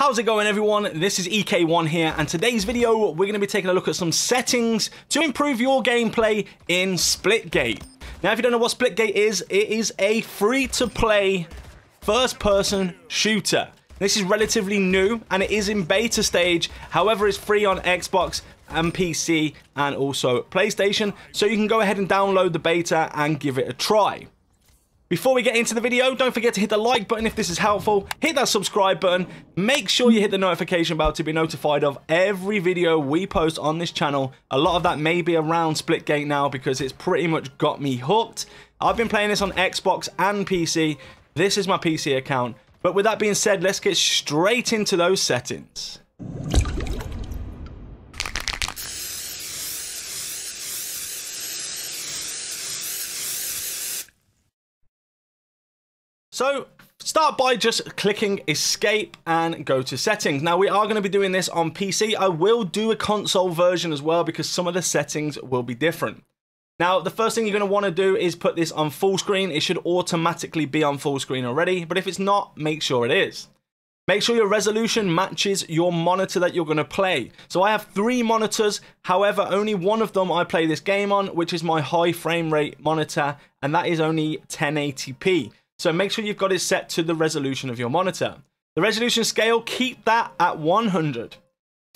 How's it going, everyone? This is EK1 here, and today's video we're going to be taking a look at some settings to improve your gameplay in Splitgate. Now, if you don't know what Splitgate is, it is a free-to-play first-person shooter. This is relatively new, and it is in beta stage. However, it's free on Xbox and PC and also PlayStation, so you can go ahead and download the beta and give it a try. Before we get into the video, don't forget to hit the like button if this is helpful, hit that subscribe button, make sure you hit the notification bell to be notified of every video we post on this channel. A lot of that may be around Splitgate now because it's pretty much got me hooked. I've been playing this on Xbox and PC. This is my PC account. But with that being said, let's get straight into those settings. So, start by just clicking escape and go to settings. Now, we are going to be doing this on PC. I will do a console version as well because some of the settings will be different. Now, the first thing you're going to want to do is put this on full screen. It should automatically be on full screen already, but if it's not, make sure it is. Make sure your resolution matches your monitor that you're going to play. So I have 3 monitors, however, only one of them I play this game on, which is my high frame rate monitor, and that is only 1080p. So make sure you've got it set to the resolution of your monitor. The resolution scale, keep that at 100.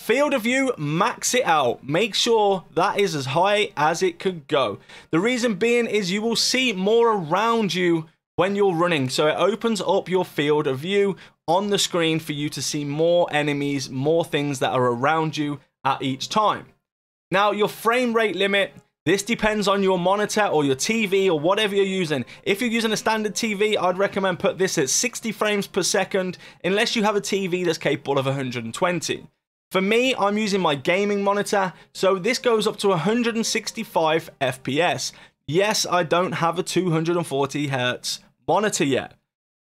Field of view, max it out. Make sure that is as high as it could go. The reason being is you will see more around you when you're running. So it opens up your field of view on the screen for you to see more enemies, more things that are around you at each time. Now, your frame rate limit, this depends on your monitor or your TV or whatever you're using. If you're using a standard TV, I'd recommend put this at 60 frames per second, unless you have a TV that's capable of 120. For me, I'm using my gaming monitor, so this goes up to 165 FPS. Yes, I don't have a 240 Hz monitor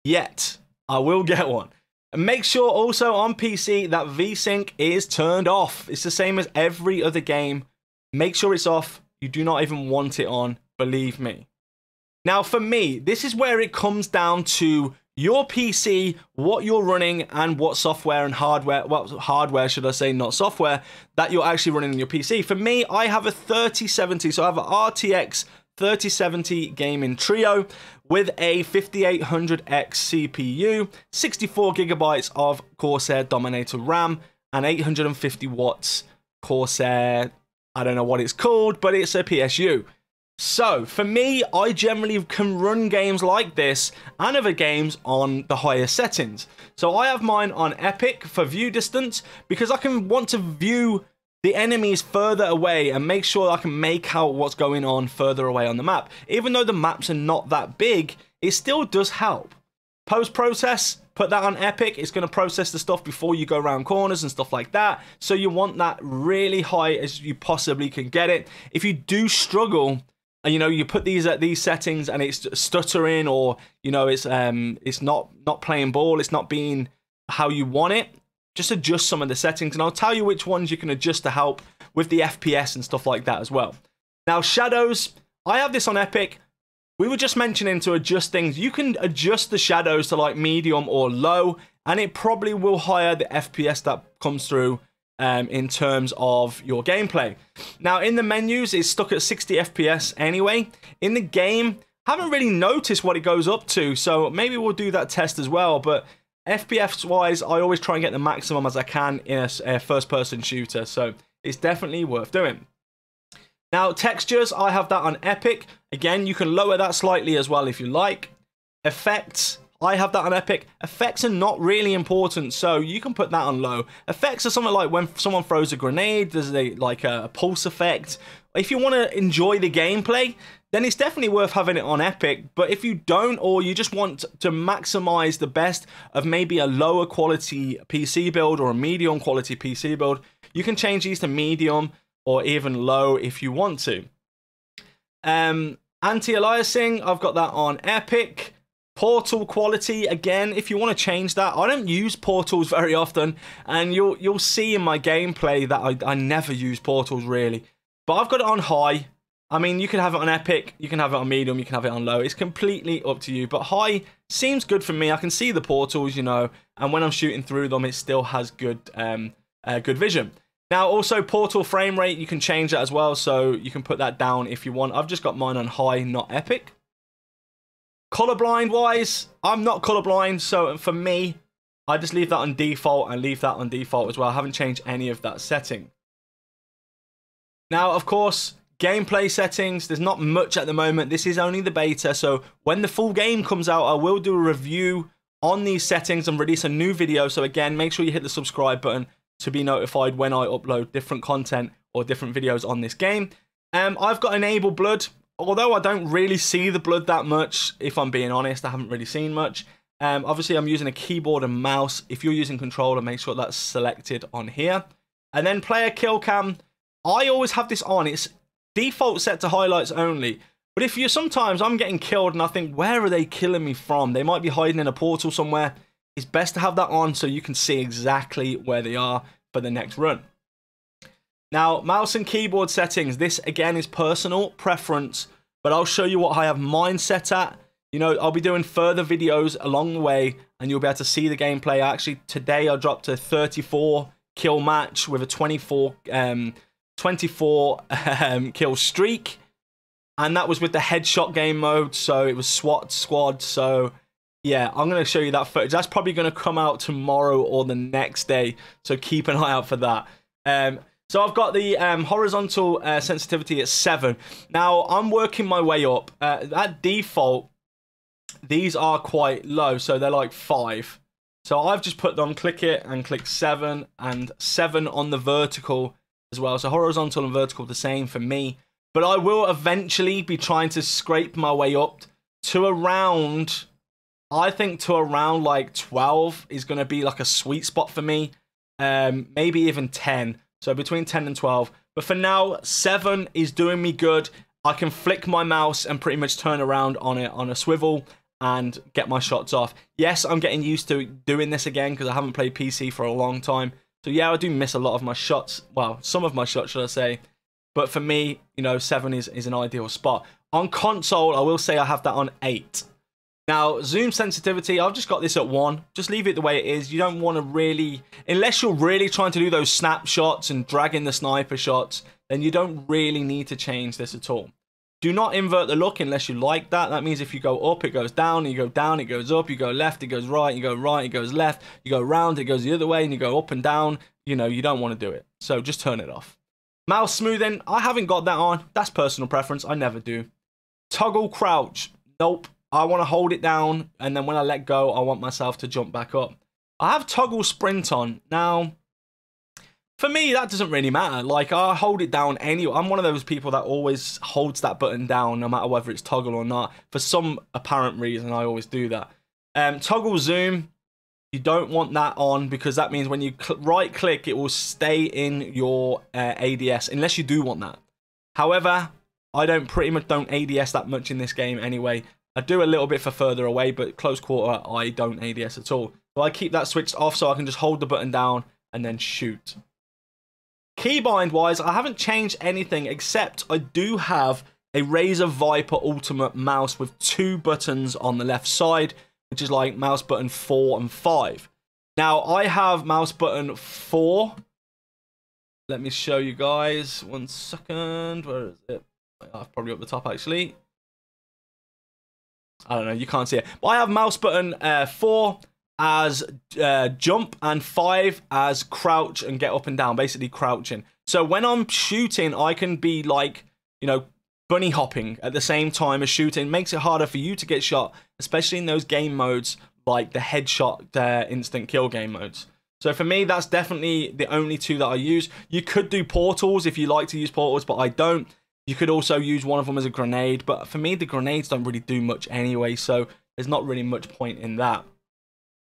yet. I will get one. And make sure also on PC that VSync is turned off. It's the same as every other game. Make sure it's off. You do not even want it on, believe me. Now, for me, this is where it comes down to your PC, what you're running, and what software and hardware, well, hardware should I say, not software, that you're actually running on your PC. For me, I have a 3070, so I have an RTX 3070 gaming trio with a 5800X CPU, 64 gigabytes of Corsair Dominator RAM, and 850 watts Corsair, I don't know what it's called, but it's a PSU. So, for me, I generally can run games like this and other games on the higher settings. So I have mine on Epic for view distance because I can want to view the enemies further away and make sure I can make out what's going on further away on the map. Even though the maps are not that big, it still does help. Post-process, put that on Epic. It's going to process the stuff before you go around corners and stuff like that. So you want that really high as you possibly can get it. If you do struggle, and you put these at these settings and it's stuttering, or it's not playing ball, it's not being how you want it, just adjust some of the settings, and I'll tell you which ones you can adjust to help with the FPS and stuff like that as well. Now, shadows, I have this on Epic. We were just mentioning to adjust things. You can adjust the shadows to like medium or low, and it probably will higher the FPS that comes through in terms of your gameplay. Now, in the menus, it's stuck at 60 FPS anyway. In the game, haven't really noticed what it goes up to, so maybe we'll do that test as well. But FPS-wise, I always try and get the maximum as I can in a first-person shooter, so it's definitely worth doing. Now, textures, I have that on Epic. Again, you can lower that slightly as well if you like. Effects, I have that on Epic. Effects are not really important, so you can put that on low. Effects are something like when someone throws a grenade, there's like a pulse effect. If you want to enjoy the gameplay, then it's definitely worth having it on Epic. But if you don't, or you just want to maximize the best of maybe a lower quality PC build or a medium quality PC build, you can change these to medium or even low if you want to. Anti-aliasing, I've got that on Epic. Portal quality, again, if you want to change that, I don't use portals very often, and you'll see in my gameplay that I never use portals really. But I've got it on high. I mean, you can have it on Epic, you can have it on medium, you can have it on low. It's completely up to you, but high seems good for me. I can see the portals, you know, and when I'm shooting through them, it still has good good vision. Now, also portal frame rate, you can change that as well, so you can put that down if you want. I've just got mine on high, not epic. Colorblind wise, I'm not colorblind, so for me, I just leave that on default and leave that on default as well. I haven't changed any of that setting. Now, of course, gameplay settings, there's not much at the moment. This is only the beta, so when the full game comes out, I will do a review on these settings and release a new video. So again, make sure you hit the subscribe button to be notified when I upload different content or different videos on this game. I've got enable blood, although I don't really see the blood that much, if I'm being honest. I haven't really seen much. Obviously, I'm using a keyboard and mouse. If you're using controller, make sure that's selected on here. And then player kill cam, I always have this on. It's default set to highlights only. But if sometimes I'm getting killed and I think, where are they killing me from? They might be hiding in a portal somewhere. It's best to have that on so you can see exactly where they are for the next run. Now, mouse and keyboard settings. This, again, is personal preference, but I'll show you what I have mine set at. You know, I'll be doing further videos along the way, and you'll be able to see the gameplay. Actually, today I dropped a 34 kill match with a 24 kill streak, and that was with the headshot game mode, so it was SWAT squad. So yeah, I'm going to show you that footage. That's probably going to come out tomorrow or the next day, so keep an eye out for that. So I've got the horizontal sensitivity at 7. Now, I'm working my way up. At default, these are quite low, so they're like 5. So I've just put them, click it, and click 7, and 7 on the vertical as well. So horizontal and vertical the same for me. But I will eventually be trying to scrape my way up to around, I think to around like 12 is going to be like a sweet spot for me. Maybe even 10. So between 10 and 12. But for now, 7 is doing me good. I can flick my mouse and pretty much turn around on it on a swivel and get my shots off. Yes, I'm getting used to doing this again because I haven't played PC for a long time. So yeah, I do miss a lot of my shots. Well, some of my shots, should I say. But for me, you know, 7 is an ideal spot. On console, I will say I have that on 8. Now, zoom sensitivity, I've just got this at 1. Just leave it the way it is. You don't want to really, unless you're really trying to do those snapshots and dragging the sniper shots, then you don't really need to change this at all. Do not invert the look unless you like that. That means if you go up, it goes down. You go down, it goes up. You go left, it goes right. You go right, it goes left. You go round, it goes the other way. And you go up and down. You know, you don't want to do it. So just turn it off. Mouse smoothing, I haven't got that on. That's personal preference. I never do. Toggle crouch. Nope. I want to hold it down. And then when I let go, I want myself to jump back up. I have toggle sprint on. Now, for me, that doesn't really matter. Like, I hold it down anyway. I'm one of those people that always holds that button down no matter whether it's toggle or not. For some apparent reason, I always do that. Toggle zoom, you don't want that on because that means when you right click, it will stay in your ADS unless you do want that. However, I pretty much don't ADS that much in this game anyway. I do a little bit for further away, but close quarter, I don't ADS at all. So I keep that switched off so I can just hold the button down and then shoot. Keybind wise, I haven't changed anything except I do have a Razer Viper Ultimate mouse with 2 buttons on the left side, which is like mouse button 4 and 5. Now, I have mouse button 4. Let me show you guys. 1 second. Where is it? Probably up the top, actually. I don't know. You can't see it. But I have mouse button 4 as jump and 5 as crouch and get up and down, basically crouching. So when I'm shooting, I can be like, you know, bunny hopping at the same time as shooting. Makes it harder for you to get shot, especially in those game modes like the headshot instant kill game modes. So for me, that's definitely the only 2 that I use. You could do portals if you like to use portals, but I don't. You could also use one of them as a grenade, but for me, the grenades don't really do much anyway, so there's not really much point in that.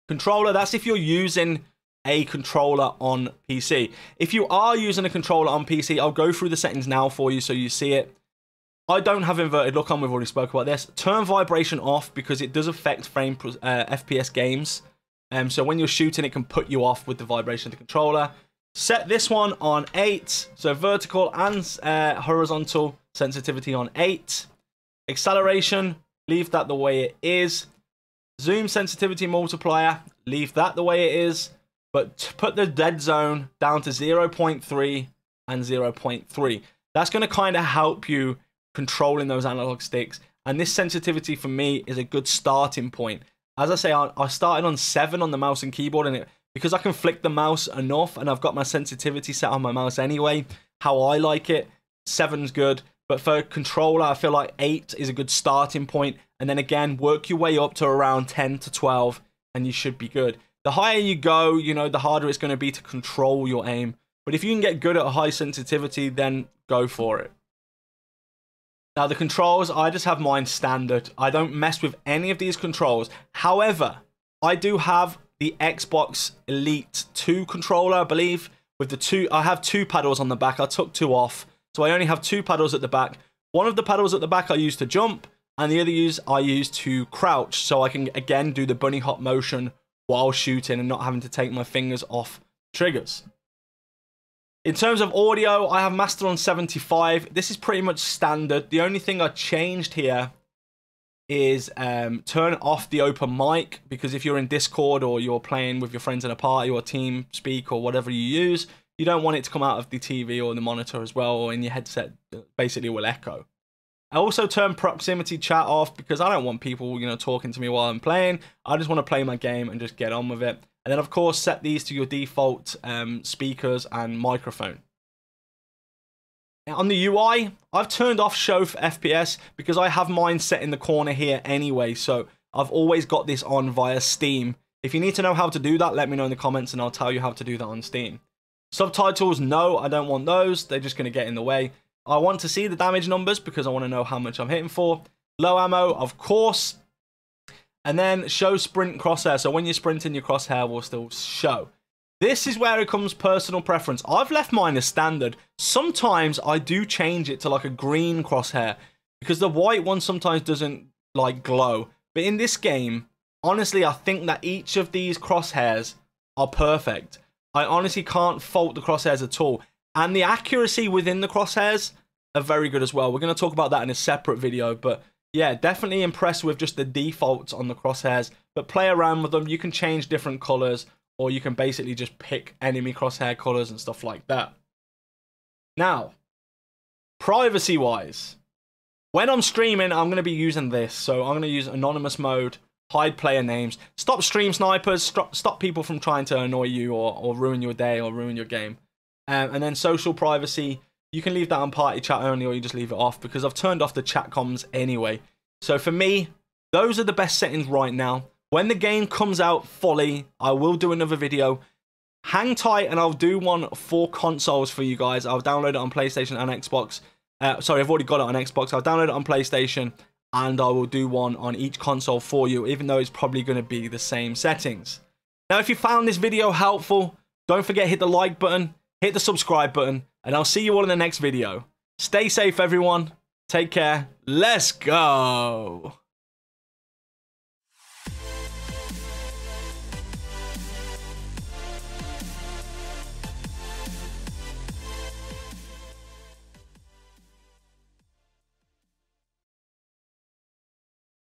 Controller, that's if you're using a controller on PC. If you are using a controller on PC, I'll go through the settings now for you so you see it. I don't have inverted look on, we've already spoke about this. Turn vibration off because it does affect FPS games. So when you're shooting, it can put you off with the vibration of the controller. Set this one on 8, so vertical and horizontal sensitivity on 8. Acceleration, leave that the way it is. Zoom sensitivity multiplier, leave that the way it is, but put the dead zone down to 0.3 and 0.3. That's going to kind of help you controlling those analog sticks. And this sensitivity for me is a good starting point. As I say, I started on 7 on the mouse and keyboard, and because I can flick the mouse enough and I've got my sensitivity set on my mouse anyway, how I like it, 7's good. But for controller, I feel like 8 is a good starting point. And then again, work your way up to around 10 to 12 and you should be good. The higher you go, you know, the harder it's going to be to control your aim. But if you can get good at a high sensitivity, then go for it. Now the controls, I just have mine standard. I don't mess with any of these controls. However, I do have the Xbox Elite 2 controller, I believe. With the two, I have 2 paddles on the back. I took 2 off. So I only have 2 paddles at the back. One of the paddles at the back I use to jump, and the other I use to crouch. So I can, again, do the bunny hop motion while shooting and not having to take my fingers off triggers. In terms of audio, I have master on 75. This is pretty much standard. The only thing I changed here is turn off the open mic, because if you're in Discord or you're playing with your friends in a party or TeamSpeak or whatever you use, you don't want it to come out of the TV or the monitor as well, or in your headset. Basically, it will echo. I also turn proximity chat off because I don't want people, you know, talking to me while I'm playing. I just want to play my game and just get on with it. And then, of course, set these to your default speakers and microphone. Now, on the UI, I've turned off show for FPS because I have mine set in the corner here anyway. So I've always got this on via Steam. If you need to know how to do that, let me know in the comments and I'll tell you how to do that on Steam. Subtitles, no, I don't want those. They're just going to get in the way. I want to see the damage numbers because I want to know how much I'm hitting for. Low ammo, of course. And then show sprint crosshair. So when you're sprinting, your crosshair will still show. This is where it comes personal preference. I've left mine as standard. Sometimes I do change it to like a green crosshair because the white one sometimes doesn't like glow. But in this game, honestly, I think that each of these crosshairs are perfect. I honestly can't fault the crosshairs at all. And the accuracy within the crosshairs are very good as well. We're going to talk about that in a separate video. But yeah, definitely impressed with just the defaults on the crosshairs. But play around with them. You can change different colors, or you can basically just pick enemy crosshair colors and stuff like that. Now, privacy-wise, when I'm streaming, I'm going to be using this. So I'm going to use anonymous mode, hide player names, stop stream snipers, stop people from trying to annoy you or ruin your day or ruin your game. And then social privacy, you can leave that on party chat only, or you just leave it off because I've turned off the chat comms anyway. So for me, those are the best settings right now. When the game comes out fully, I will do another video. Hang tight and I'll do one for consoles for you guys. I'll download it on PlayStation and Xbox. Sorry, I've already got it on Xbox. I'll download it on PlayStation and I will do one on each console for you, even though it's probably going to be the same settings. Now, if you found this video helpful, don't forget to hit the like button. Hit the subscribe button, and I'll see you all in the next video. Stay safe, everyone. Take care. Let's go.